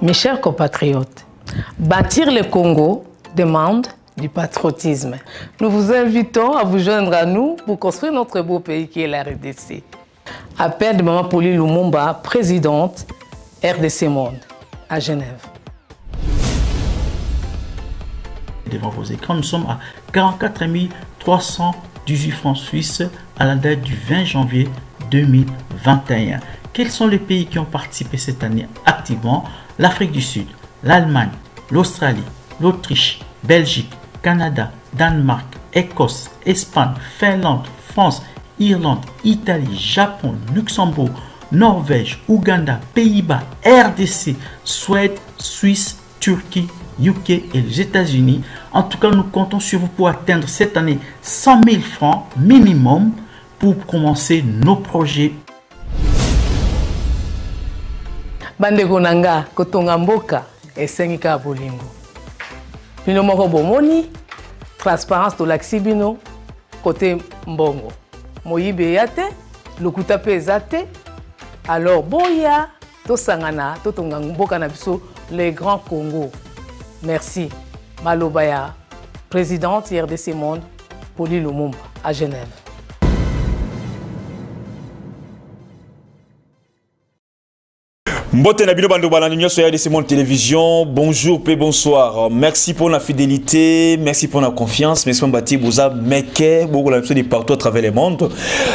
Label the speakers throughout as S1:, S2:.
S1: Mes chers compatriotes, bâtir le Congo demande du patriotisme. Nous vous invitons à vous joindre à nous pour construire notre beau pays qui est la RDC. Appel de Maman Pauline Lumumba, présidente RDC Monde, à Genève.
S2: Devant vos écrans, nous sommes à 44 318 francs suisses à la date du 20 janvier 2021. Quels sont les pays qui ont participé cette année activement? L'Afrique du Sud, l'Allemagne, l'Australie, l'Autriche, Belgique, Canada, Danemark, Écosse, Espagne, Finlande, France, Irlande, Italie, Japon, Luxembourg, Norvège, Ouganda, Pays-Bas, RDC, Suède, Suisse, Turquie, UK et les États-Unis. En tout cas, nous comptons sur vous pour atteindre cette année 100 000 francs minimum pour commencer nos projets.
S1: Bandeko nanga kotonga mboka esengi ka bolingo. Bino moko bomoni transparence to laksi bino côté mbongo. Moyibe yate, lokuta pe ezate. Alors boya to sangana to tonga mboka na biso les grands Congo. Merci. Malobaya, présidente RDC Monde, Pauline Lumumba à Genève.
S3: Mbote Nabino Bando Balanigno sur RDC Monde Télévision. Bonjour et bonsoir. Merci pour la fidélité, merci pour la confiance. Merci pour Mbati Bouza Meke, beaucoup de partout à travers le monde.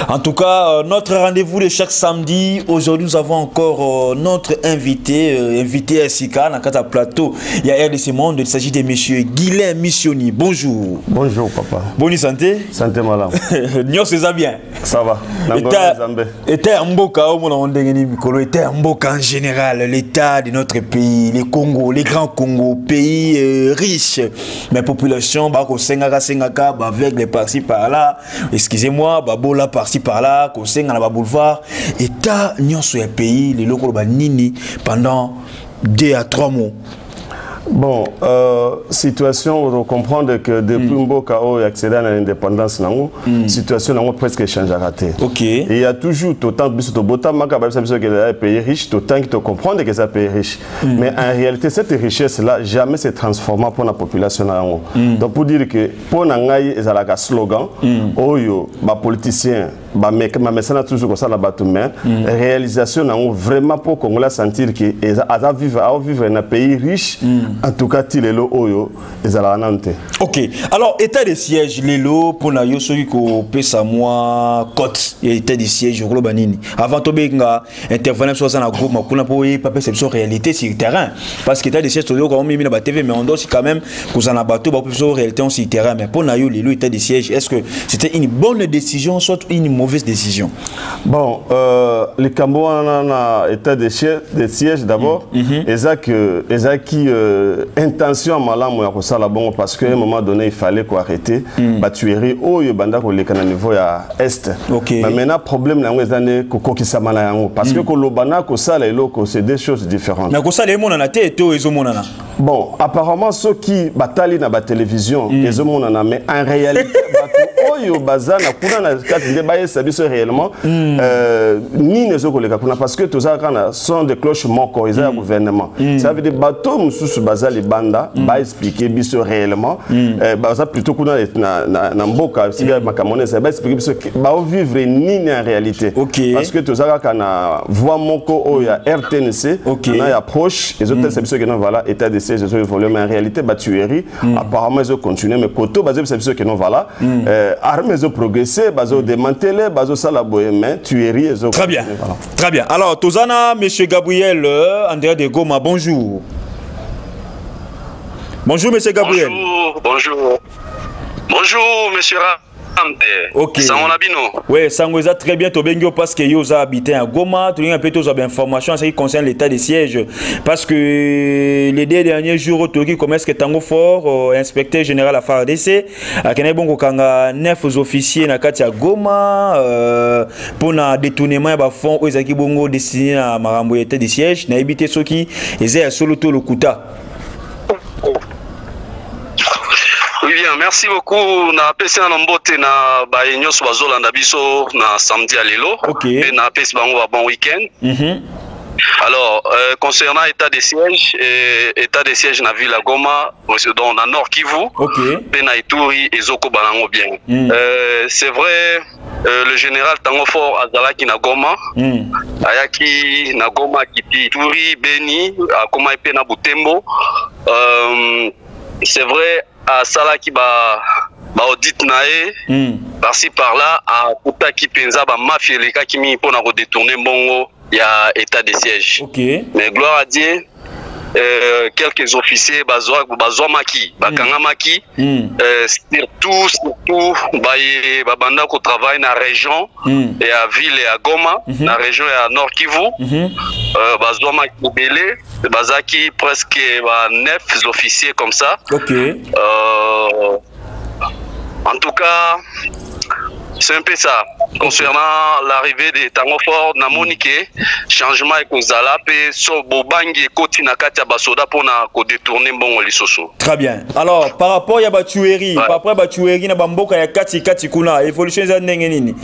S3: En tout cas, notre rendez-vous de chaque samedi. Aujourd'hui, nous avons encore notre invité à Sika, dans le plateau. Il y a RDC Monde. Il s'agit de monsieur Guilain Missioni. Bonjour.
S4: Bonjour, papa.
S3: Bonne santé.
S4: Santé, madame.
S3: Nyo, c'est bien.
S4: Ça va.
S3: Était un mboka, était un mboka en général. L'état de notre pays, les Congo, les grands Congo, pays riches, mais population, avec les par-ci par-là, excusez-moi, babola par-ci par-là, boulevard, état, nous sommes un pays, les locaux nini pendant 2 à 3 mois.
S4: Bon, situation, on comprend que depuis Mboka a accédé à l'indépendance, situation n'a presque changé à rater.
S3: Ok.
S4: Et il y a toujours autant de botam, que pays riche, autant que tu comprends que c'est un pays riche. Mais en réalité, cette richesse-là, jamais se transforme pour la population. Donc, pour dire que pour Nangaï, il y a un slogan, Oyo, les politiciens, mais ça toujours comme ça, la réalisation, vraiment pour qu'on la sentir qu'ils vivent dans un pays riche. En tout cas, il est là, ils ont la.
S3: Ok. Alors, état de siège, Lelo, pour na yo celui ko pesa moi cote, état de siège au banini. Avant to benga intervenir sur ça na groupe, ma kuna po pas perception réalité sur le terrain. Parce que état de siège to yo quand même na TV, mais on doit quand même que ça na bateau ba perception réalité sur le terrain. Mais pour na yo Lelo état de siège, est-ce que c'était une bonne décision, soit une mauvaise décision?
S4: Bon, les Cambodgiens ont état de siège d'abord, qui intention malam ya ça bon parce qu'à un moment donné il fallait qu'on arrêter la tuerie au banda ko lekana niveau ya est.
S3: Okay.
S4: Mais maintenant problème na ngezane ko kokisa mala yango parce que ko lobana ko ça les locaux c'est des choses différentes.
S3: Mais ko ça les monana té to ezomonana.
S4: Bon, apparemment ceux qui batali na ba télévision ezomonana mais en réalité oyo bazana kuna na kati de baye sabiso réellement ni nezo ko lekana parce que tout ça quand sont des cloches moko ils ont gouvernement. Ça veut dire bateau mususu bazali banda ba expliquer biso réellement baza plutôt kuna na mboka si bien makamone ça ba expliquer biso ba vivre ni en réalité.
S3: Okay.
S4: Parce que tout ça kana voix moko o ya RTNC na ya proche les autres c'est biso que non voilà état de siège ils évolué mais en réalité ba tuerie apparemment ils ont continué mais koto bazé c'est biso que non voilà armées ils ont progressé bazo démantelé bazo sala boye mais tuerie ils ont
S3: très bien voilà. Très bien. Alors Tozana monsieur Gabriel André de Goma, bonjour. Bonjour, monsieur Gabriel.
S5: Bonjour. Bonjour, monsieur Ramde.
S3: Ok.
S5: Sangonabino.
S3: Oui, Sangoza très bien. Tobengio parce que Yosa habité à Goma. Tu as un peu d'informations en ce qui concerne l'état des sièges. Parce que les 2 derniers jours, Toki commence que Tango Fort, inspecteur général à FARDC, à Kenebongo Kanga, 9 officiers na Katia Goma, pour na détournement de fonds aux Bongo destinés à Marambo état des sièges, na évité ceux qui étaient à Soloto le Kuta.
S5: Oui bien, merci beaucoup. Na pesi na mbote na ba nyonso bazolanda biso na samedi à lelo.
S3: Okay.
S5: Et na pesi bango ba bon week-end. Alors, concernant état de siège na ville à Goma, dans la Nord Kivu, Pena Ituri et Zoko Balango bien. C'est vrai, le général Tangofor Azalaki na Goma, Ayaki na Goma Kiti Ituri, Beni, Akoma Pena Butembo. C'est vrai, à Salaki ba audit nae, par-ci par-là, à Kutaki Penza ba mafia leka kimi pona ko détourner mbongo. Il y a état de siège. Mais gloire à Dieu, quelques officiers, Bazouamaki, Bakangamaki, surtout, Babanda qui travaille dans la région, et à Ville et à Goma, la région et à Nord Kivu, Bazouamaki Belé, Bazaki presque 9 officiers comme ça. En tout cas, c'est un peu ça. Concernant l'arrivée de Tangofor, Namonike, changement et Kozala, so Bobangi et Koti Nakatia Basoda pour détourner bon Lissoso.
S3: Très bien. Alors, par rapport à la tuerie, par rapport à la tuerie, na Bamboka ya Kati Kuna, évolution des années.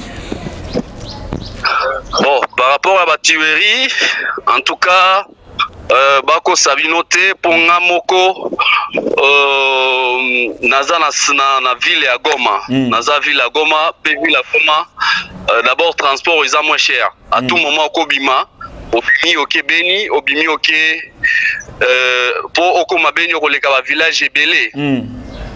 S5: Bon, par rapport à la tuerie, en tout cas, Bako Sabinote, Pongamoko, Naza na ville à Goma, Naza ville à Goma, ville à Goma, d'abord transport ils sont moins cher. À tout moment, Kobima, Obimi ok Beni, Obimi ok, pour Okoma Beni, on le village est belé.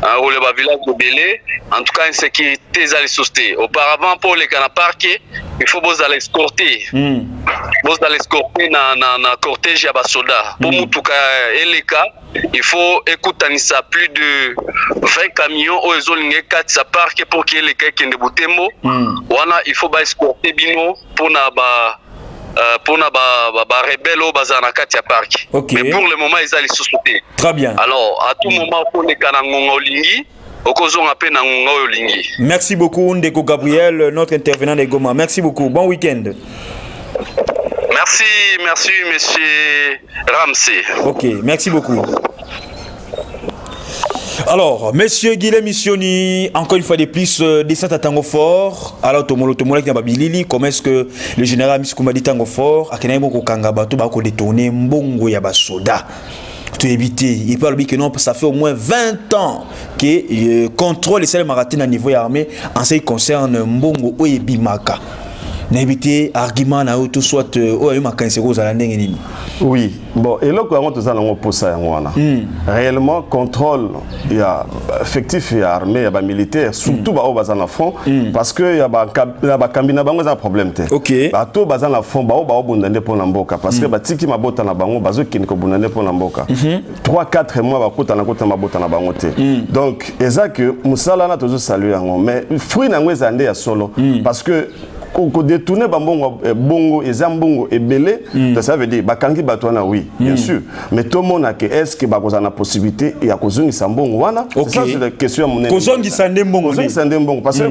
S5: On le village de Belé, en tout cas insécurité à les auparavant pour les canaparqués, il faut vous aller escorter. Vous allez escorter na cortège à Basoda. Pour Moutouka et les cas, il faut écouter ça plus de 20 camions aux zones 4 ça parque pour qu'il y ait les cas qui ne boutent mot. Voilà, il faut escorter bino pour na rebelle au bazana katia park. Mais pour le moment ils allaient société.
S3: Très bien.
S5: Alors à tout moment pour les kanangonga olingi, okozon appel nangonga olingi.
S3: Merci beaucoup Ndeko Gabriel, notre intervenant de Goma. Merci beaucoup. Bon week-end.
S5: Merci monsieur Ramsey.
S3: Ok, merci beaucoup. Alors, monsieur Guilhem Missioni, encore une fois de plus, descente à Tangofor. Alors, Tomolo qui n'a Lili, comment est-ce que le général Miskouma dit Tangofor, à Kenaïmoko Kangabato, va détourner Mbongo Yabasoda. Tout éviter. Il parle que non, ça fait au moins 20 ans que contrôle les salles maratines à niveau armé en ce qui concerne Mbongo Oyebimaka. N'éviter argument na auto soit
S4: oui, bon, et là quand on a pour ça réellement contrôle il y a effectif il y a armée il y a militaire surtout ba au bazan front parce que il y a ba kambina bango za problème te. Ba to bazan la front ba au bundande pour mboka parce que ba tiki mabota na bango bazo kiniko bundande pour mboka 3-4 mois ba kota na mabota na bango te. Donc ezaka musala na tozo saluer yango mais fruit na ngweza ande ya solo parce que ko détourner bongo et zambongo et belé ça veut dire bakangi batwana oui bien sûr mais tout le monde a que est-ce que bakoza na possibilité ya kozongi sambongo wana ça c'est la question mon
S3: kozongi sandembongo
S4: parce que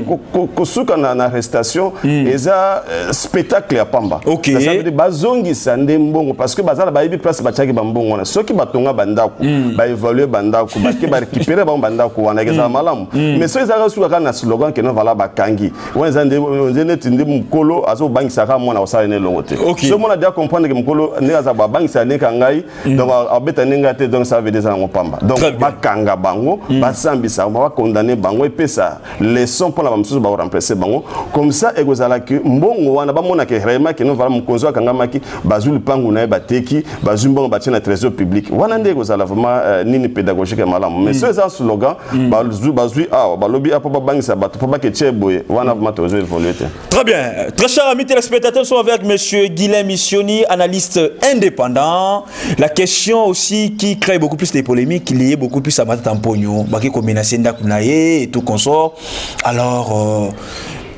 S4: kosuka na arrestation eza spectacle ya pamba ça veut dire bazongi sandembongo parce que bazala ba yibi place bachaki bambongo wana soki batonga bandako ba évaluer bandako ba ke ba récupérer bandako wana eza malamu mais so ezaka suka na slogan que non vala bakangi wana nzende mukolo azo bangi saka mona osala ne longote ce mona déjà comprendre que mukolo ne aza ba bangi sa ne kangai donc abeta nenga te donc ça veut dire ça ngopamba donc bakanga bango basambisa ba condamner bango et pesa leçon pour la bamsusu ba remplacer bango comme ça egozala que mbongo wana ba mona que vraiment que non vala mukonzo kanga maki bazulu pangu na bateki bazumbongo batia na trésor public wana ndeko zala vraiment nini pédagogique malamu mais ce ça slogan bazui balobi apo ba bangi sa bato pour ba que cheboye wana vraiment tozo évoluer.
S3: Très bien. Très chers amis téléspectateurs, nous sommes avec M. Guilhem Missioni, analyste indépendant. La question aussi qui crée beaucoup plus de polémiques, liée beaucoup plus à Matata Mpogno, Baki Komenassi Ndakunaye et tout consort. Alors,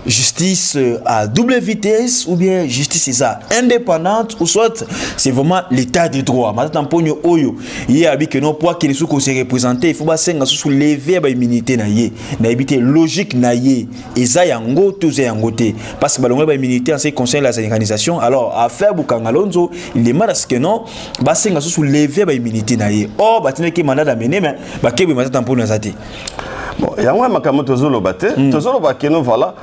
S3: justice à double vitesse ou bien justice indépendante ou soit c'est vraiment l'état de droit. Matata Mpogno Oyo, il y a que non pour qu'il soit représenté, il faut pas soulever l'immunité na yé, na éviter logique na yé, et ça yango tout ça yangoté parce que balongé l'immunité en ce qui concerne la organisation. Alors à faire Bukangalonzo, il demande à ce que non, bah c'est soulever l'immunité na yé. Oh bah tu n'es que mandat d'amener mais bah que Matata Mpogno zati.
S4: Bon, il y a un makambo tozolo baté tozolo bakeno voilà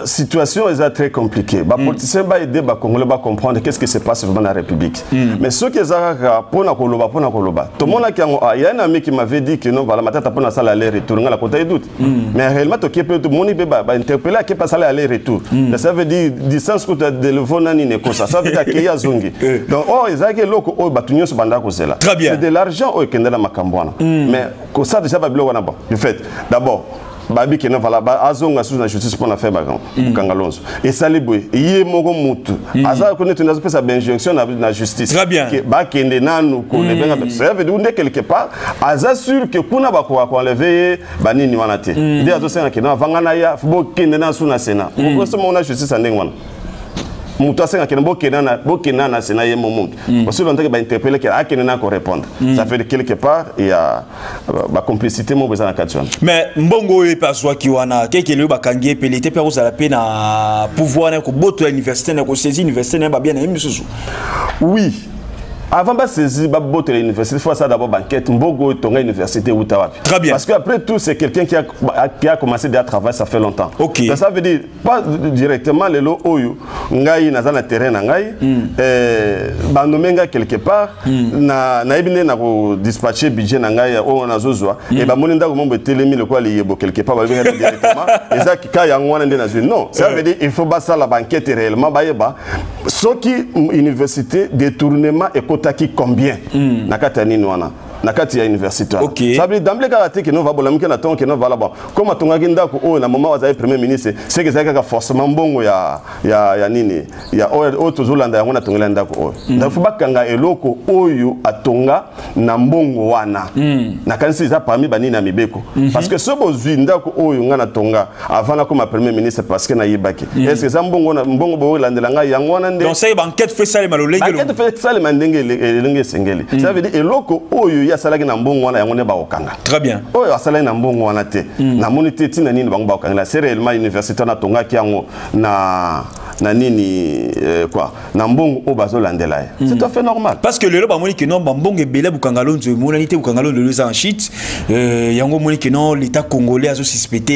S4: situation est très compliquée ba politiciens ba aider ba congolais ba comprendre qu'est-ce qui se passe vraiment dans la République mais ceux qui ezaka pona koloba tout le monde il y a un ami qui m'avait dit que non voilà matata pona sala aller retour ngala kota doute mais réellement to qui peut tout monde ba interpeller qui pas sala aller retour ça veut dire distance que de le vonani ne ko ça veut dire qu'il y a zongi donc ezaki loko o batunyo so banda ko cela c'est de l'argent o kendela makambwana mais ko ça déjà ba bilo na bon du fait d'abord babi que non voilà azonga sous la justice pour la faire bagan kangalonzo et ça les boy yé moko mutu aza connaître une espèce d'injonction dans la justice que ba kende nanu ko le benga ça veut dire quelque part aza sûr que kuna ba ko enlever banini wana te ndi azo senga que non vangana ya bo kende na sous na sénat ko so mona justice andeng wana mutu asenga que bo kena na sénat yé momuntu parce que l'on ba interpeller que a kena na ko répondre ça fait quelque part il y a ba complicité mo besoin na katwan
S3: mais mbongo e paswa ki wana keke le ba kangie pelete pe ozala pe na pouvoir na ko boto université na ko saisir université na ba bien na misusu
S4: oui. Avant de saisir l'université, il faut ça d'abord banquette. Mbogo est université ou Tawapi.
S3: Très bien.
S4: Parce qu'après tout, c'est quelqu'un qui a commencé à travailler, ça fait longtemps.
S3: Ok.
S4: Donc, ça veut dire, pas directement les lots Oyo, Ngaï, dans un terrain, Ngaï, Bandomenga quelque part, Naïbine n'a pas dispatché budget Ngaï, on a Zozwa, et Bamonenda, au moment où Télémi, le quoi, il quelque part, directement, et ça qui a un non, ça veut dire, il faut passer la banquette réellement, ce qui université, détournement et qui combien nakata nini wana nakati ya université ça veut dire d'emblée karaté que nous va bolamika na ton que nous va là-bas comme atongaki ndako o na moment waza premier ministre c'est que ça forcément bongo ya nini ya o tozolanda yango na tongela ndako o ndafu bakanga eloko oyo atonga na mbongo wana nakanisi za parmi banini na mibeko parce que ce bozwi ndako oyo ngana tonga avant na comme premier ministre parce que na yibaki est-ce que ça mbongo bo landelanga yango wana nde
S3: donc ça banquette fait ça le malolenge
S4: banquette fait ça le mandenge lenge sengeli ça veut dire eloko oyo ya salaki na mbongo wana yango ne ba okanga
S3: très bien
S4: oyo asalaki na mbongo wana te na monité tina nini bango ba okanga c'est réellement université na tonga ki yango na nini quoi na mbongo o bazolandela c'est tout à fait normal
S3: parce que le ba moni que non mbongo ebele bukangalonzo monanité bukangalonzo le en shit yango moni que non l'état congolais a suspecté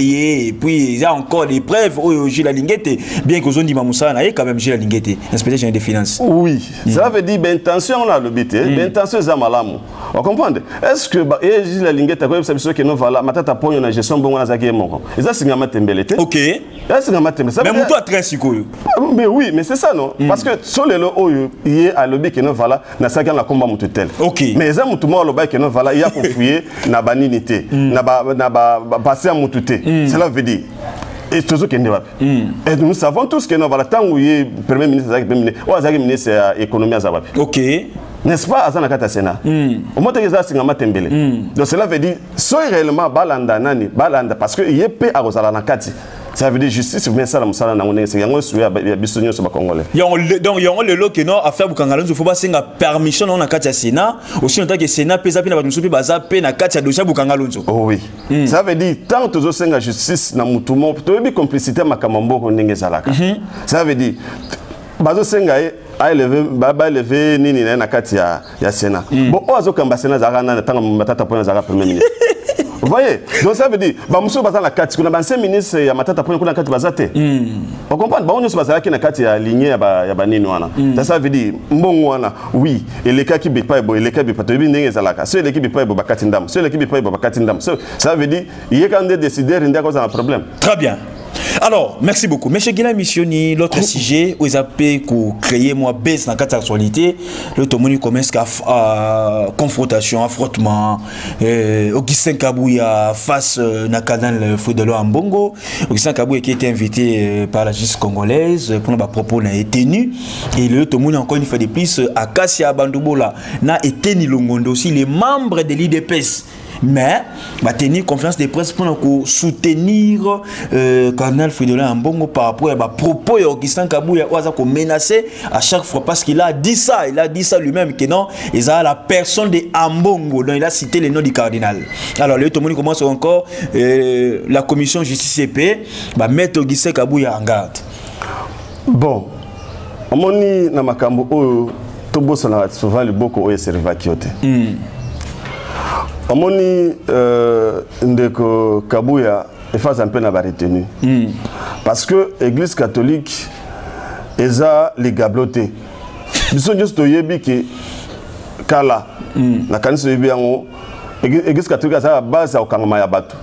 S3: et puis il y a encore des preuves oyo Gilles Lingete bien que zondi mamusa na quand même Gilles Lingete inspecteur général des finances
S4: oui ça veut dire ben intention là le but ben intention za malamu on comprend est-ce que Gilles Lingete ko ça que non voilà matata ponyo na gestion bongo na zaki moko ça singa matembelete
S3: OK
S4: ça singa matembelete
S3: mais muto a très sikoyo
S4: mais oui mais c'est ça non parce que sur les oyo yé à lobby que non voilà na saki na komba mutu tel
S3: OK mais
S4: ça mutu mo lobby que non voilà il y a pour fouiller na baninité na ba passer à mutu te cela veut dire et toujours qu'il et nous savons tous que non voilà tant où il premier ministre Zaki ministre économie à Zabapi
S3: OK
S4: n'est-ce pas Azana Kata Sénat au moins que ça c'est ngama tembele donc cela veut dire so réellement balanda nani balanda parce que yepé a rozala na kati ça veut dire justice mais ça la musala na ngone c'est yango suya ya bisonyo so ba congolais
S3: donc yango le lo que non affaire bukangalonzo faut pas singa permission na kati ya Sénat aussi en tant que Sénat pesa pina ba musupi baza pe na kati ya dossier bukangalonzo
S4: oh oui ça veut dire tant que tozosenga justice na mutumo to bi complicité makamambo ko ndenge zalaka ça veut dire bazo senga a élevé nini na kati ya Sénat bon ozo kamba Sénat zaka tanga matata pona zaka premier ministre vous voyez donc ça veut dire ba muso baza la kati kuna ba ancien ministre ya matata pona kuna kati bazate on comprend ba onyo bazala ki na kati ya lignée ya ba nini wana ça veut dire mbongo wana oui et les cas qui bipa ebo les cas bipa to bi ndenge zalaka so l'équipe bipa ebo bakati ndam so l'équipe bipa ebo bakati ndam ça veut dire il y a quand des décideurs inde cause un problème
S3: très bien. Alors, merci beaucoup. Monsieur Guila Missioni, l'autre sujet, où ils appellent pour créer moi baisse dans la actualité, le Tomoni commence à confrontation, affrontement, Augustin Kabouya face à Canal Fouidelo Ambongo. Augustin Kabouya qui a été invité par la justice congolaise pour nos propos n'a été tenu. Et le Tomoni encore une fois de plus, à Kassia Bandoubola n'a été ni Longondo aussi, les membres de l'IDPS. Mais va tenir conférence de presse pour soutenir Cardinal Fouidelo Ambongo par rapport à propos d'Augustin Kabouya qui menacé à chaque fois parce qu'il a dit ça lui-même que non, il a la personne de Ambongo, donc il a cité le nom du cardinal. Alors le Tomoni commence encore la commission justice et paix va mettre Augustin Kabouya en garde.
S4: Bon, omoni na makambo oyo to boso na souvent le boko oyo serva kiote. Amoni ndeko Kabuya efface un peu na retenu. Parce que l'église catholique eza les gabloté. Biso juste yebi ke kala na kanisa yebi yango église catholique eza base au kangama ya bato.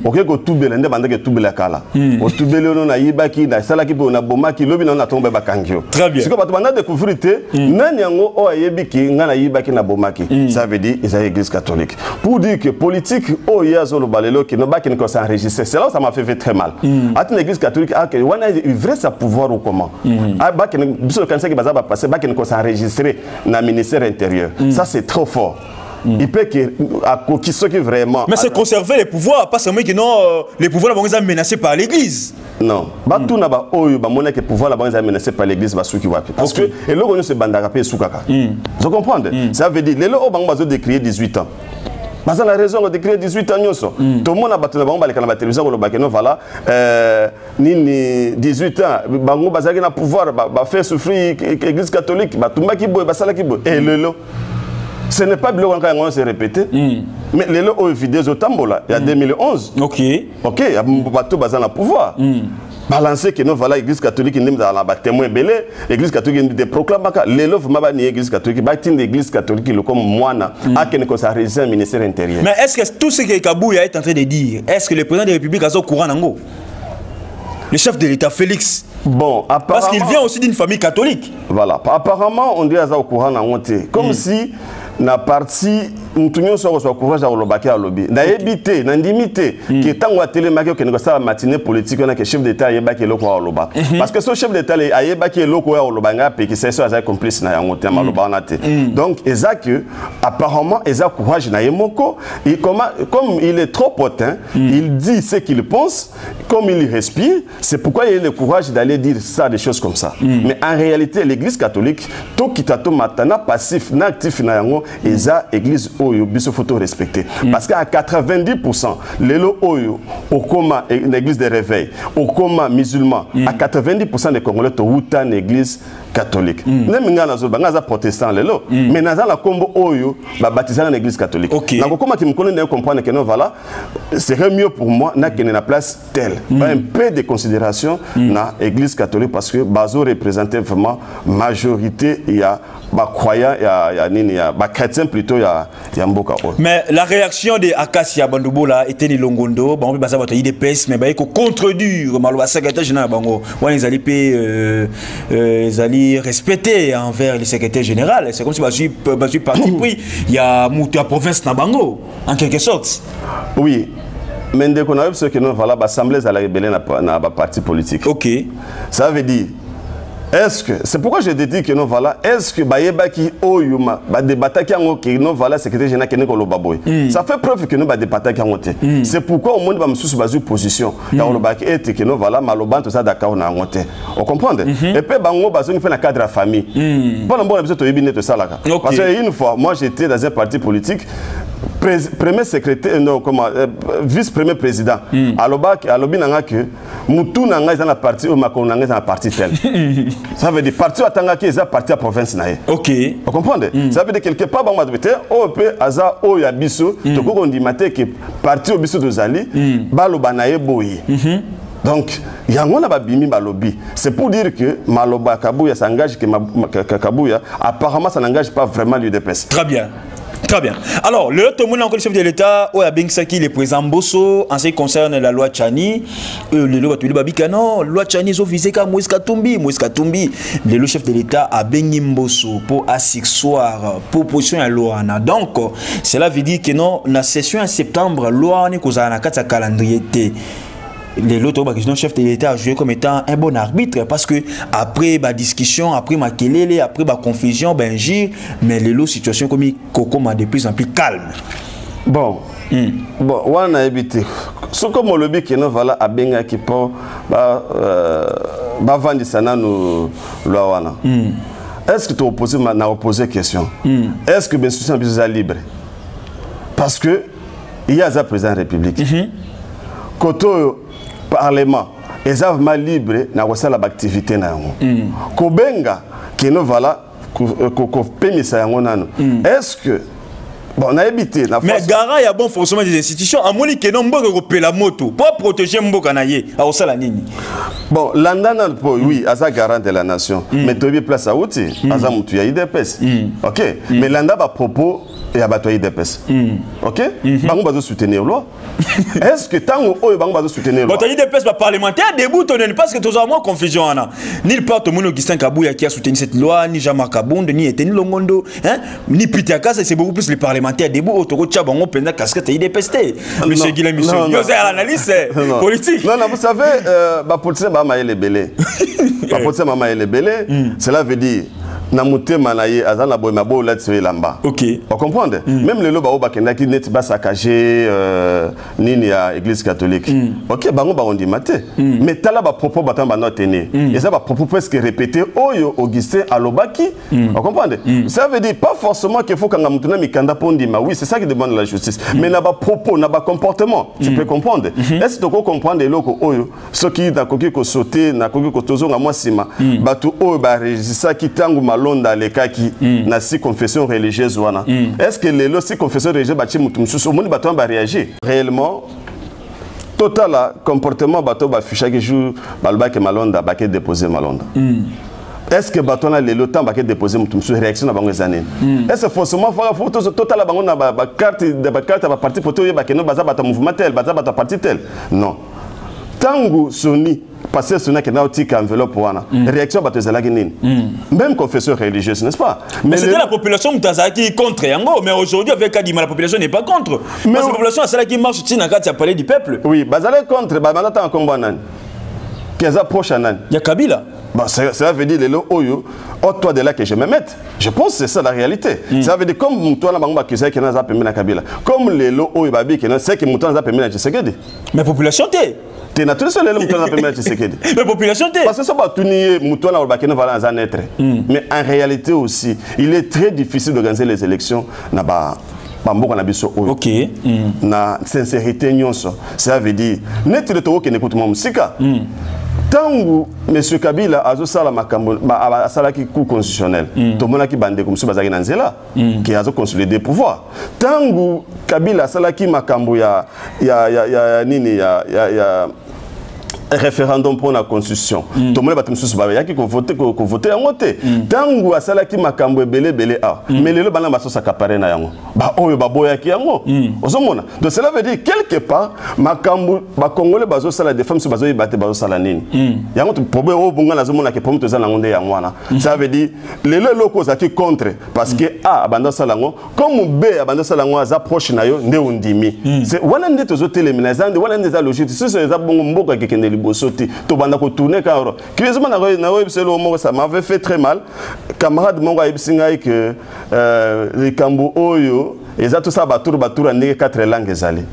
S4: OK ko tubela nde bande ke tubela kala. O tubela no na yibaki na sala ki bo na bomaki lobi na tombe bakangio.
S3: Très bien.
S4: Siko bato banda découvrir te nani yango o yebiki ngana yibaki na bomaki. Ça veut dire eza église catholique. Pour dire que politique o yazo lo balelo ki no baki ko s'enregistrer. C'est là où ça m'a fait très mal. At une église catholique a que wana vrai sa pouvoir ou comment. A baki biso kanisa ki baza ba passer baki ko s'enregistrer na ministère intérieur. Ça c'est trop fort. Il peut que ceux qui vraiment.
S3: Mais c'est conserver les pouvoirs, pas seulement que non, les pouvoirs sont menacés par l'église.
S4: Non, tout n'a pas que pouvoir là-bas menacé par l'église parce que et là on se bandara soukaka. Vous comprenez? Ça veut dire les gens ont besoin de créer 18 ans. Parce que la raison de créer 18 ans, tout le monde a battu la télévision, voilà, 18 ans, bango bazaki na pouvoir, faire souffrir l'église catholique, tout le monde qui boit, et le lot. Ce n'est pas bloqué quand on s'est répété, mais les lots ont vidé au Tambola, il y a 2011. Ok, il y a bateau basé dans pouvoir. Balancer que nous voilà l'église catholique qui nous a la témoin belé, l'église catholique qui proclame les lots vraiment ni l'église catholique, bâtir l'église catholique qui le comme moine à que nous ça résident au ministère intérieur.
S3: Mais est-ce que tout ce que Kabuya est en train de dire, est-ce que le président de la République a au courant nango? Le chef de l'État Félix. Bon, apparemment. Parce qu'il vient aussi d'une famille catholique.
S4: Voilà, apparemment on dit à ça au courant nango comme si na parti nous sommes au courage à l'obaki à lobby na éviter na limiter que tant que télémaquille que nous ça matinée politique on a que chef d'état yebaki loko à loba parce que ce chef d'état a yebaki loko à loba nga pe que c'est ça ça complice na yango tema loba na te donc exact que apparemment exact courage na yemoko et comme il est trop potin il dit ce qu'il pense comme il respire c'est pourquoi il a le courage d'aller dire ça des choses comme ça mais en réalité l'église catholique tout qui tato matana passif na actif na yango eza église oyo biso photo respecté parce qu'à 90% les lo oyo au coma l'église de réveil au coma musulman à 90% des Congolais to wuta l'église catholique même ngana zo banga za protestant lelo mais naza la combo oyo ba baptisé dans l'église catholique na comment qui me connaît comprendre que non voilà serait mieux pour moi na que na place telle un peu de considération na église catholique parce que bazo représentait vraiment majorité il y a ba croyant il y a nini ya ba chrétien plutôt il y a mboka.
S3: Mais la réaction de Akasia Bandoubola était ni longondo ba on peut passer ba yi de pes mais ba ko contredire malo ba secrétaire général bango wana ezali pe ezali respecté envers le secrétaire général c'est comme si ba suis parti pris il y a mutu à province na bango en quelque sorte.
S4: Oui. Mais dès qu'on a vu ce que nous voilà l'assemblée à la rebelle na parti politique. OK. Ça veut dire est-ce que c'est pourquoi je te dis que non voilà est-ce que bayeba ki oyuma ba débattre ki ngo que non voilà secrétaire général que ko baboy ça fait preuve que nous ba débattre ki ngote c'est pourquoi au monde ba msusu bazu position ya lo ba et que non voilà maloban tout ça d'accord na ngote on comprend et puis bango bazo ni fait na cadre la famille bon bon besoin to yebine to salaka parce que une fois moi j'étais dans un parti politique premier secrétaire non comment vice-premier président alobi nanga que mutu nanga dans la partie au makona nanga dans la partie telle. Ça veut dire parti à Tangaki est parti à province nae. OK. Vous comprenez? Ça veut dire quelque part ba madbete o pe aza o ya biso to ko ndi maté que parti au biso de Zali balo banaye boyi. Donc yango na ba bimi balobi. C'est pour dire que Maloba Kabuya s'engage que Kabuya apparemment ça n'engage pas vraiment l'UDPS.
S3: Très bien. Très bien. Alors, le chef de l'État, le président Bosso, en ce qui concerne la loi Tchani, le loi Tchani, ils ont visé comme Moïse Katumbi. Le chef de l'État a béni Bosso pour asseoir proposition à loi. Donc, cela veut dire que non, la session en septembre, loi n'est qu'aux anakats calendrier. Le chef de l'État a joué comme étant un bon arbitre parce que après la discussion, après ma kelele, après la confusion, mais les situations comme Coco m'a de plus en plus calme.
S4: Bon, on a évité. Ce comme le but qui nous voilà à Benga qui peut vendre ça nous loi. Est-ce que tu as opposé question? Est-ce que bien sûr c'est libre? Parce que il y a un président de la République. Koto Parlement, ils ont mal libre na wasala l'activité na yango. Kobenga qui nous voilà ko pemisa yango nano. Est-ce que Bon, on a évité.
S3: Mais garant, il y a bon forcément des institutions. À mon avis, que non, on peut la moto pour protéger Mboka Naye. À Osalanini.
S4: Bon, l'andana, oui, Aza garant de la nation. Mais tu as place à Outi. Aza Moutou, il y a IDPS. Ok. Mais l'anda va propos. Et abattoir IDPS. Ok? Bango va soutenir loi. Est-ce que tant que Bango va soutenir loi?
S3: Abattoir IDPS va parlementaire debout parce que tous moins confusion ana. Ni le part mon Augustin Kabouya qui a soutenu cette loi, ni Jean-Marc Kabonde, ni Eteni Longondo, hein? Ni Peter Kassa, c'est beaucoup plus les parlementaires debout autour de Chabango pendant casquette IDPS. Monsieur Guillaume Michel, vous avez l'analyse politique.
S4: Non, vous savez, bah politicien bah maïle belé. Bah politicien bah maïle belé. Cela veut dire Namute Manaye Azana Boy Mabo là tu es là-bas. Ok. Vous comprenez? Même le loba oba kenda qui net ba saccager nini à église catholique. Ok, bango ba on dit maté. Mais tala ba propos batan ba not tenir. Et ça va propos presque répéter Oyo Augustin Alobaki. Vous comprenez? Ça veut dire pas forcément qu'il faut qu'anga mutuna mikanda pondima. Oui, c'est ça qui demande la justice. Mais na ba propos, na ba comportement. Tu peux comprendre? Est-ce que tu peux comprendre les locaux Oyo ceux qui na koki ko sauter, na koki ko tozo nga moi sima. Ba tu Oyo ba régissa qui tangu Londa les cas qui na si confession religieuse wana. Est-ce que les si confession religieuse bati mutum susu moni bato ba réagir réellement total comportement bato ba ficha que jour balba que Malonda ba que déposer Malonda. Est-ce que bato na le temps ba que déposer mutum susu réaction na bango zané. Est-ce que forcément faut total bango na ba carte de ba carte ba parti photo ba que no baza bata mouvement tel baza bata parti tel. Non. Tango Sony parce que Sony qui n'a pas enveloppe wana réaction bato zalaki nini même confession religieuse n'est-ce pas
S3: mais c'était la population mutazaki contre yango mais aujourd'hui avec Kadima la population n'est pas contre mais la population c'est là qui marche tina kati a parler du peuple
S4: oui bazale contre ba manata en combat nan keza proche nan
S3: ya Kabila
S4: bah ça veut dire les lots oyo toi de là que je me mette je pense que c'est ça la réalité ça veut dire comme toi na bango ba kisa qui na za pemena Kabila comme les lots oyo babi qui na c'est que muto na za pemena Tshisekedi
S3: mais population té
S4: na tous les gens qui ont appelé Tshisekedi.
S3: Mais population
S4: parce que ça va tourner mouton au Bakene voilà un être. Mais en réalité aussi, il est très difficile d'organiser les élections na ba bamboka na biso oyo. OK. Na sincérité nyonso. Ça veut dire net le toko qui n'écoute mon musika. Tangu monsieur Kabila azosala makambo asala ki coup constitutionnel. Tomona ki bande comme bazaki na nzela qui azo consolider pouvoir. Tangu Kabila asala ki makambo ya nini ya référendum pour la constitution. Tout le monde va te dire qu'il faut voter en voter. Tangu asala ki makambo belé a. Mais les bana baso s'accaparer na yango. Ba oyo ba boya ki yango. Ozomona. Donc cela veut dire quelque part makambo ba congolais baso sala des femmes baso ibate baso sala nini. Yango to problème o bunga na zomona ke problème to za ngonde yango wana. Ça veut dire les locaux za ki contre parce que a abanda sala ngo comme b abanda sala ngo za proche na yo nde undimi. C'est wana nde to zo téléménage wana nde za logique. C'est ça za bongo mboka kekende Bosoti, to banda ko tourner car curieusement ça m'avait fait très mal. Camarade mongo ibsinga que les Kambo Oyo et ça tout ça batur en 4 langues zali.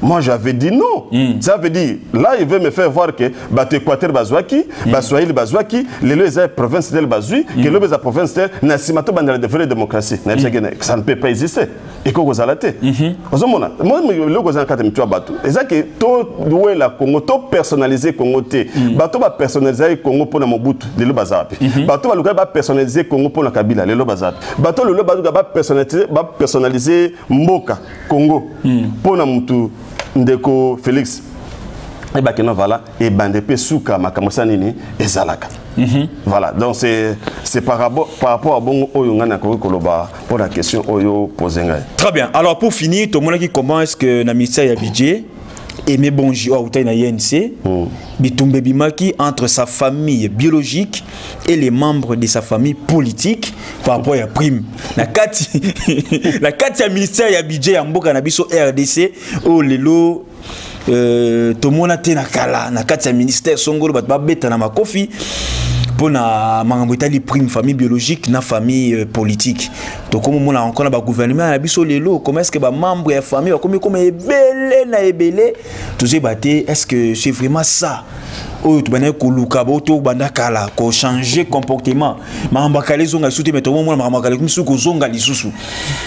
S4: Moi j'avais dit non. Ça veut dire là il veut me faire voir que bato Équateur bazwaki, baswahili bazwaki, les province tel bazui, que le beza province tel na simato banda de vraie démocratie. Ça ne peut pas exister. Et ko kozalate. Ozomona, moi le kozana kata mitwa bato. Eza que to doué la Congo to personnaliser Congo té. Bato ba personnaliser Congo pour na Mobutu, le bazapi. Bato ba luka ba personnaliser Congo pour na Kabila, le bazapi. Bato le bato ba personnaliser Mboka Congo pour na Mutu Ndeko Félix et bakena voilà et bandepe souka makamosa nini ezalaka. Voilà, donc c'est par rapport à bon oyo ngana ko koloba pour la question oyo posée ngai.
S3: Très bien. Alors pour finir, tout le monde qui comment est-ce que na ministère ya budget Aimé Bonji ou na INC Bitumbe Bimaki entre sa famille biologique et les membres de sa famille politique par rapport à prime la 4 la 4 ministère ya budget ya mboka na biso RDC o lelo tomona te na kala na 4 ministère songolo bat babeta na makofi pour na mangambo itali prime famille biologique na famille politique. Donc comme on a encore na gouvernement na biso lelo comment est-ce que ba membre ya famille comme ebele na ebele tous baté est-ce que c'est vraiment ça oyo tobana koluka boto banda kala ko changer comportement mambakale zonga souté mais to mona mambakale comme sou ko zonga lisusu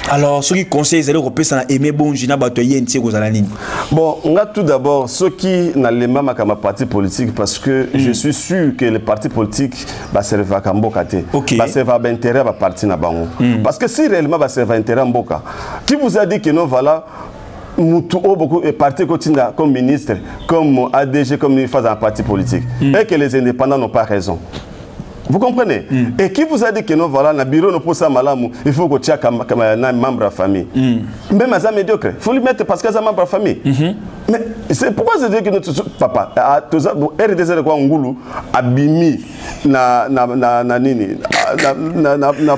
S3: alors ceux qui conseillent les européens na aimer bonji na bato yenti ko zala nini
S4: bon on a tout d'abord ceux qui na lema makama parti politique parce que je suis sûr que les partis politiques va servir à mboka te va servir à intérêt va parti na bango parce que si réellement va servir à intérêt mboka qui vous a dit que non voilà Moutou beaucoup est parti comme ministre, comme ADG, comme une phase en parti politique, et que les indépendants n'ont pas raison. Vous comprenez? Et qui vous a dit que non, voilà, dans le bureau, nous posons malamou, il faut que tu aies un membre de la famille. Même à ça médiocre, il faut lui mettre parce que c'est un membre de la famille. Mais c'est pourquoi je dis que notre papa, RDC quoi ngulu abimi na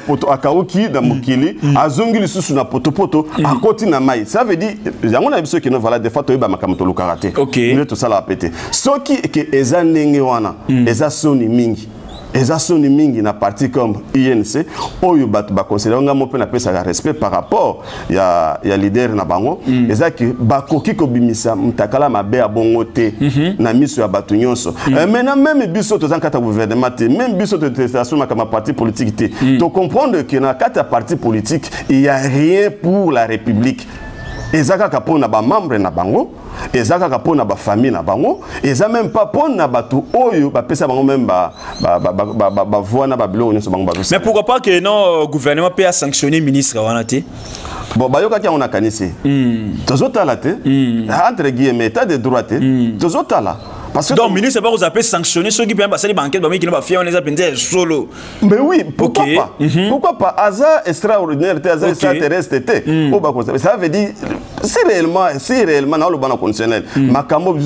S4: poto akaoki na mukili azongi lisusu na poto akoti na mai. Ça veut dire yango na biso que non, voilà, des fois to yeba makamto lukarate. Nous tout ça la péter. Ce qui que eza ndenge wana, eza soni mingi. Eza soni mingi na parti comme INC oyo bato ba considérer nga mope na pesa ka respect par rapport ya leader na bango eza ki bakoki ko bimisa mtakala mabe ya bongo te na miso ya bato nyonso maintenant même biso to zankata gouvernement te même biso to testation kama parti politique te to comprendre que na kata parti politique il y a rien pour la République ezaka kapona ba membre na bango ezaka kapona ba famille na bango eza même pas pona batu oyo ba pesa bango même ba voix na ba bilo nyonso bango ba.
S3: Mais pourquoi pas que non gouvernement peut sanctionner ministre wana te
S4: bon bayoka ki on a kanisi tozotala te entre guillemets état de droit te tozotala. Parce que
S3: donc, le ministre va vous appeler sanctionner ceux qui peuvent passer les banquettes, qui ne vont pas faire les solo.
S4: Mais oui, pourquoi pas? Pourquoi pas? Hasard extraordinaire, hasard extraterrestre, ça veut dire, si réellement, dans le ban conditionnel, Makambo,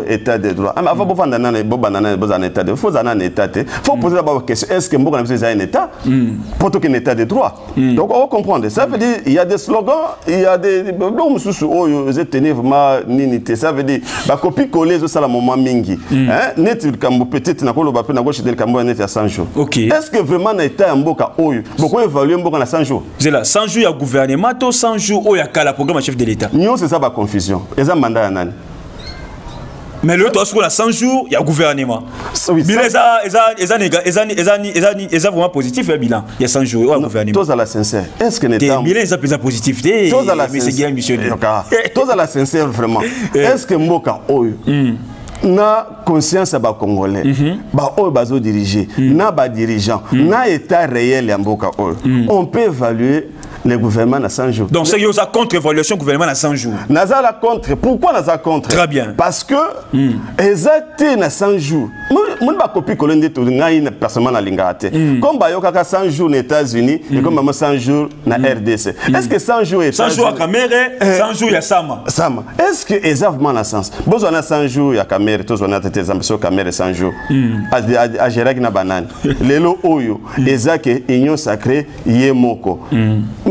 S4: état de droit. Avant de faire un état de faux un état, il faut poser d'abord la question est-ce que Mboka a un état? Plutôt qu'un état de droit. Donc, on va comprendre. Ça veut dire, il y a des slogans, il y a des. Ça veut dire, copier-coller, ça, la mingi net kambo peut-être na koloba pe na gauche del kambo net ya 100 jours. Est-ce que vraiment na état mboka oyo beaucoup évaluer mboka na 100 jours? C'est là 100 jours ya gouvernement to 100 jours oyo ya kala programme chef de l'état. Nyo c'est ça ba confusion. Eza mandat ya nani?
S3: Mais le temps sur 100 jours, il y a gouvernement. Bilan, c'est vraiment positif, le bilan. Il y a 100 jours, il y a gouvernement.
S4: Tous à la sincère. Est-ce que
S3: le bilan est plus positif?
S4: Tous à la sincère. Tous à la sincère, vraiment. Est-ce que Mboka Oyo na conscience ba congolais ba oyo bazo diriger na ba dirigeant na état réel ya Mboka Oyo on peut évaluer le gouvernement à 100 jours.
S3: Donc, c'est une contre-évaluation gouvernement à 100 jours.
S4: Naza la contre. Pourquoi Naza contre?
S3: Très bien.
S4: Parce que, exactement à 100 jours, je ne vais pas copier personnellement la lingate. Comme Bayoka 100 jours aux États-Unis et comme 100 jours na RDC. Est-ce que 100 jours est
S3: 100 jours à Cameroun, 100 jours il y a Sama.
S4: Sama. Est-ce que exactement la sens? Bon, on a 100 jours il y a Cameroun, tous on a des exemples sur Cameroun 100 jours. À Gérard na banane. Lelo Oyo, Ezak union sacrée Yemoko.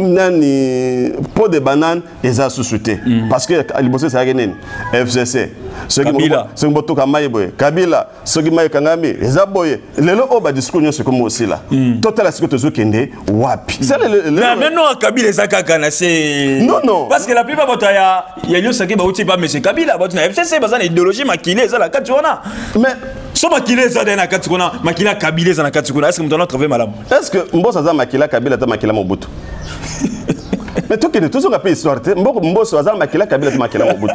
S4: Nani pot de banane eza sous-souté parce que liboso ça gagné FCC ceux qui boto kamaïboye Kabila ceux qui maï kangami eza boye lelo oba discours nyonso comme aussi là total ce que tozo kende wapi c'est le
S3: mais non Kabila eza kakana c'est
S4: non
S3: parce que la plupart boto ya nyonso ki ba uti pas monsieur Kabila boto na FCC bazana idéologie makile eza la kati wana mais so makile eza na kati kuna makila Kabila eza na kati kuna est-ce que mtona travailler malamu
S4: est-ce que mbosa za makila Kabila ta makila Mobutu? Mais tout qui toujours appelé histoire, Mboso Azar Makila Kabila Makila Mobutu.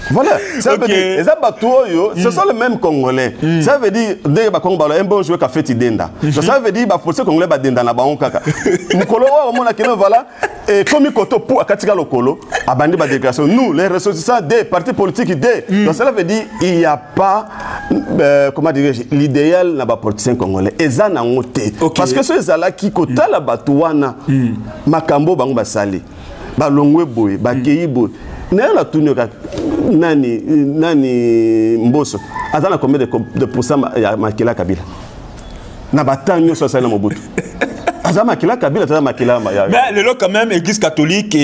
S4: Voilà, ça veut dire, ce sont les mêmes Congolais. Ça veut dire, dès que Congo un bon joueur qui a fait Tidenda. Ça veut dire, que les Congolais va Denda na ba on kaka. Mukolo wa mona kino voilà et comme Koto pour Akatika Lokolo, abandi ba déclaration. Nous, les ressortissants des partis politiques donc cela veut dire il n'y a pas comment dire l'idéal na ba politicien congolais. Eza na ngote. Parce que ceux là qui kota la batuana makambo bango basali. Ba longwe boy, ba keibo. La tournée nani Mboso attends combien de pourcents ya Makila Kabila na batanyo so ça na Mobutu azama Makila Kabila azama Makila
S3: mais le quand même église catholique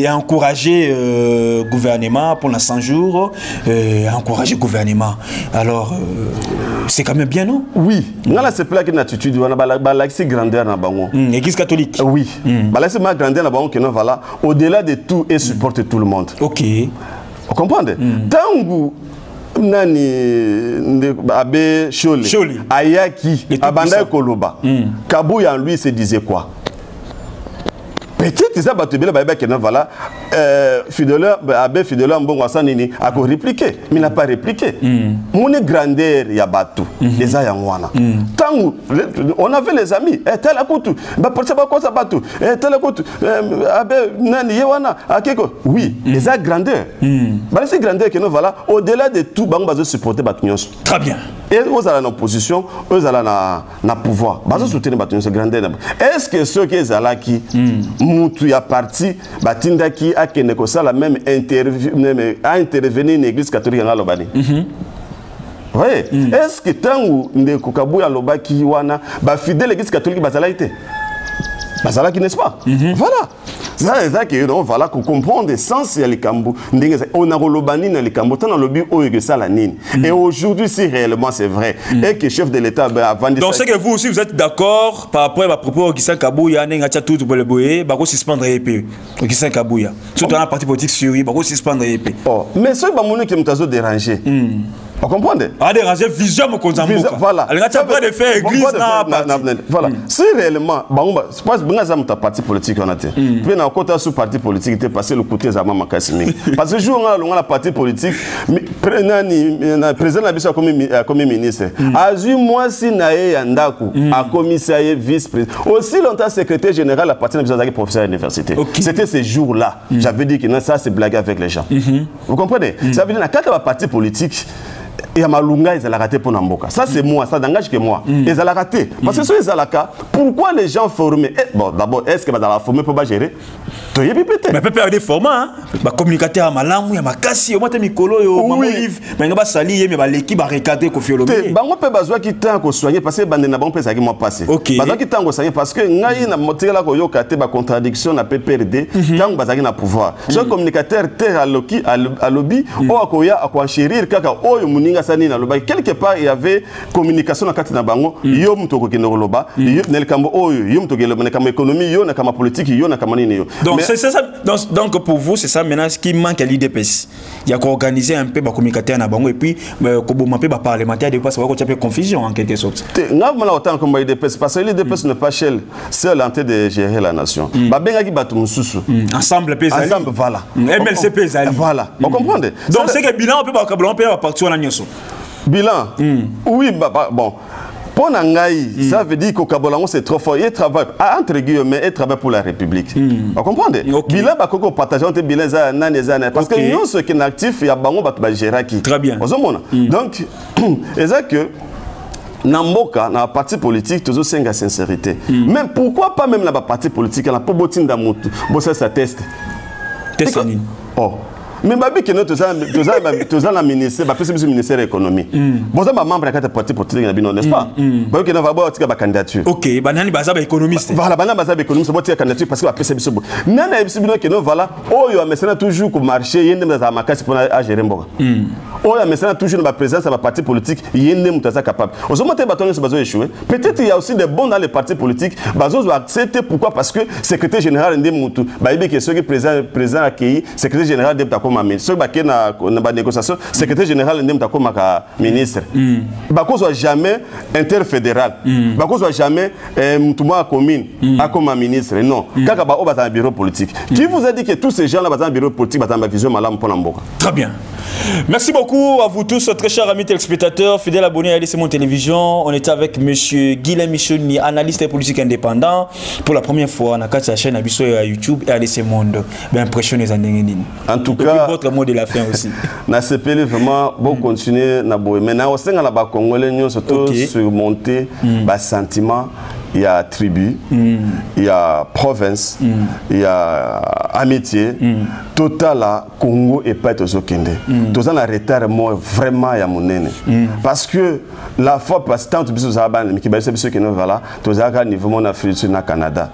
S3: a encouragé gouvernement pour les 100 jours encouragé gouvernement alors c'est quand même bien non
S4: oui ngala c'est plaque une attitude wana balaxi grandeur na bango
S3: église catholique
S4: oui balaxi ma grandeur na bango que non voilà au-delà de tout et supporte tout le monde
S3: OK
S4: vous comprenez tangu nani abe Choli ayaki abanda koloba Kabuya en lui se disait quoi? Peut-être ça batubela ba que voilà Fidèle abe Fidèle mbongo asanini a répliqué mais il n'a pas répliqué mon grandeur ya batu les ayangwana tant on avait les amis tel akutu ba porta ba kosa batu tel akutu abe nani yewana akeko oui les a grandeur ba c'est grandeur que nous voilà au-delà de tout bango bazo supporter batu nyonso
S3: très bien
S4: et aux à la opposition eux à na pouvoir bazo soutenir batu nyonso grandeur est-ce que ceux qui zala qui mutu ya parti batinda ki akene ko ça la même intervenir une église catholique en Alobani. Oui. Est-ce que tant que Kabuya Lobaki wana ba fidèle l'église catholique bazala été bazala qui n'est-ce pas? Voilà. C'est ça que donc voilà qu'on comprend le sens ya likambo on a rolobani na likambo tant dans le but o que ça la nine. Et aujourd'hui si réellement c'est vrai et que chef de l'état avant de
S3: donc c'est que vous aussi vous êtes d'accord par rapport à propos qui sont Kabuya nenga cha tout pour le boyer ba ko suspendre EP qui sont Kabuya surtout dans la partie politique Syrie ba ko suspendre EP. Oh
S4: mais ce ba moni qui m'tazo déranger. Vous comprenez?
S3: A déranger vision mon Konzamboka. Voilà. Elle n'a pas de faire église
S4: voilà. Si réellement je pense que ça mon parti politique on a été. Puis na côté sous parti politique était passé le côté za mama Kasimi. Parce que jour on a la parti politique président na biso comme ministre. Azu moi si nae yandaku a commissaire vice-président. Aussi longtemps secrétaire général la parti na biso za professeur à l'université. C'était ces jours-là. J'avais dit que non ça c'est blaguer avec les gens. Vous comprenez? Ça veut dire na quand la parti politique et à Malunga, ils ont raté pour Namboka. Ça, c'est moi, ça n'engage que moi. Ils ont raté. Parce que sur les alaka, pourquoi les gens formés? Bon, d'abord, est-ce que vous allez former pour gérer? Mais
S3: peut-être avoir des formats, hein? Communicateur à Malamou, il y a Makassi, au moins des Mikolo, au livre, mais il y a Sali, mais l'équipe a recadré qu'on fait le bien.
S4: On peut besoin qu'il tente qu'on soigne parce que les gens ne peuvent pas passer. Besoin qu'il tente qu'on soigne parce que nous avons montré la contradiction à PPRD, tant que nous avons pouvoir. Ce communicateur à lobby, ou à Koya, à quoi chérir, kaka, ou Muninga Sani na loba. Quelque part, il y avait communication dans le cadre de Bango, yom toko kinoroba, nel kambo oyo, yom toko le kama économie, yo na kama politique, yo na kama nini yo.
S3: C'est ça. Donc pour vous, c'est ça maintenant ce qui manque à l'IDPS. Il y a qu'à organiser un peu les communicateurs à Bango et puis comment un peu les parlementaires de fois ça va confusion en quelque sorte.
S4: N'a pas autant comme l'IDPS parce que l'IDPS n'est pas seul en train de gérer la nation. Babengaki batumsusu. Ensemble pesali. Ensemble voilà.
S3: MLC pesali.
S4: Voilà. Vous comprenez?
S3: Donc c'est que bilan on peut partir la nation.
S4: Bilan. Oui bon. Pour Nangaï, ça veut dire qu'au Kabolango c'est trop fort. Il travaille, entre guillemets, il travaille pour la République. Vous comprenez? Bilan, on partage entre bilan, parce que nous, ceux qui sont actifs, il y a Bango, il y a
S3: très bien.
S4: Donc, c'est ça que Namboka, dans la partie politique, toujours c'est la sincérité. Mais pourquoi pas même la partie politique, elle n'a pas besoin d'amout, ça teste.
S3: Test.
S4: Oh. Mais babi que nous tous la ministère, bah plus le ministère de l'économie. Bon ça ma membre de la parti politique n'est-ce pas? Bah que nous va avoir une candidature.
S3: OK, banani bazaba économiste.
S4: Voilà, banani bazaba économiste, c'est une candidature parce que après c'est biso. Nana ebisibino que nous voilà, oh yo mais toujours comme marché, yende dans makasi pour à gérer mboka. Oh ya mais toujours dans présence à la parti politique, yende mutaza capable. Aux hommes bâton c'est bazo échoué. Peut-être il y a aussi des bons dans les partis politiques, bazo doit accepter pourquoi parce que secrétaire général ndé mutu, bah ibe que ceux qui présent accueilli, secrétaire général de ceux qui ont des négociations, secrétaire général de ministre. Bako soit jamais interfédéral. Bako soit jamais Moutouma commune, comme ministre. Non. Kaka ba dans un bureau politique. Qui vous a dit que tous ces gens-là dans un bureau politique dans ma vision malam pour l'amboka?
S3: Très bien. Merci beaucoup à vous tous, très chers amis téléspectateurs, fidèles abonnés à LCM Télévision. On était avec monsieur Guilhem Michoni, analyste politique indépendant, pour la première fois dans la chaîne à YouTube et à LCM Monde. Impressionné les années.
S4: En tout cas,
S3: votre mot de la fin aussi.
S4: Na CPL vraiment bon continuer na boy. Maintenant au sein de la Congolais nous surtout surmonter bas sentiment. Il y a tribu, il y a province, il y a amitié. Total à Congo et pas aux Okende. Tous en retard moi vraiment ya monene. Parce que la fois parce tant biso zaban mais qui baisse biso que nous voilà, tous à niveau mon Afrique na Canada.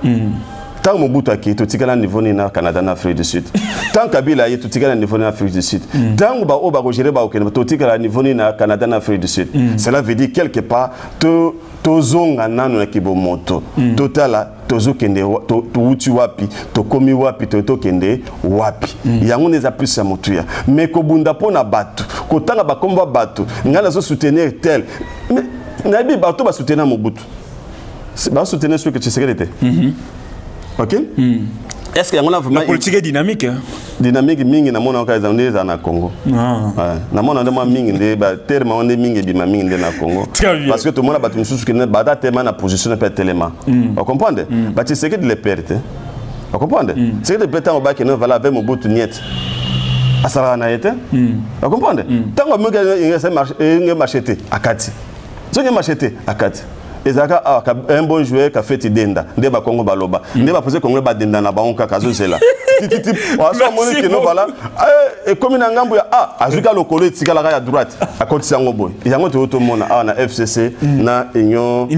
S4: Tant Mobutu aki to tikala niveau ni na Canada na Afrique du Sud. Tant Kabila yi to tikala niveau na Afrique du Sud. Tant ba oba géré ba okene to tikala niveau ni na Canada na Afrique du Sud. Cela veut dire quelque part to zonga nano na kibomoto. Total tozo kende to uti wapi to komi wapi to kende wapi yango neza plus ya mutuya mais ko bunda pona batu ko tanga ba komba batu ngala zo soutenir tel mais nabi bato ba soutenir Mobutu ba soutenir ce que tu sais était OK est-ce que yango vraiment
S3: la politique est dynamique
S4: dynamique mingi na mona ka za na Congo na mona ndema mingi nde ba terme on mingi bima mingi nde na Congo parce que tout le monde ba tumususu que ba da tellement na position per tellement vous comprenez ba tu sais que de les perdre vous comprenez c'est que de pétan au bas que ne va avec Mobutu niet asara na été vous comprenez tant que me machete akati so nge machete akati ezaka un bon joueur qui a fait denda ndeba Congo baloba ndeba poser Congo ba denda na baonka kazozela titi waso moni que no voilà et comme na ngambo ya azuka lokolo etika la ya droite à côté sango boy yango to mona na FCC na union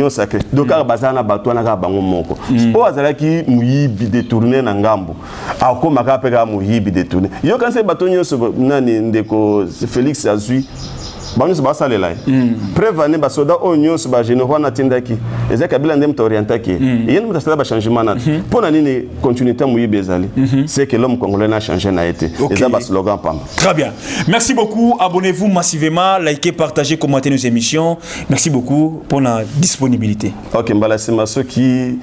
S4: sacré donc bazana batwana ka bango moko o azalaki muyibi détourner na ngambo akoma ka peka muyibi détourner yo quand c'est batonyo so nani ndeko Félix azui banu se basale là prévenir ba soda onyo se ba généraux na tindaki ezaka kabila ndem t'orientaki yene mutasala ba changement na pona nini continuité muyibi ezali c'est que l'homme congolais n'a changé n'a été eza ba slogan pam.
S3: Très bien, merci beaucoup, abonnez-vous massivement, likez, partagez, commentez nos émissions. Merci beaucoup pour la disponibilité.
S4: OK mbala sima ceux qui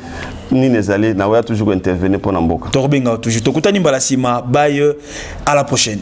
S4: ni nezali na wa toujours intervenir pour na mboka
S3: torbenga toujours tokutani mbala sima bye, à la prochaine.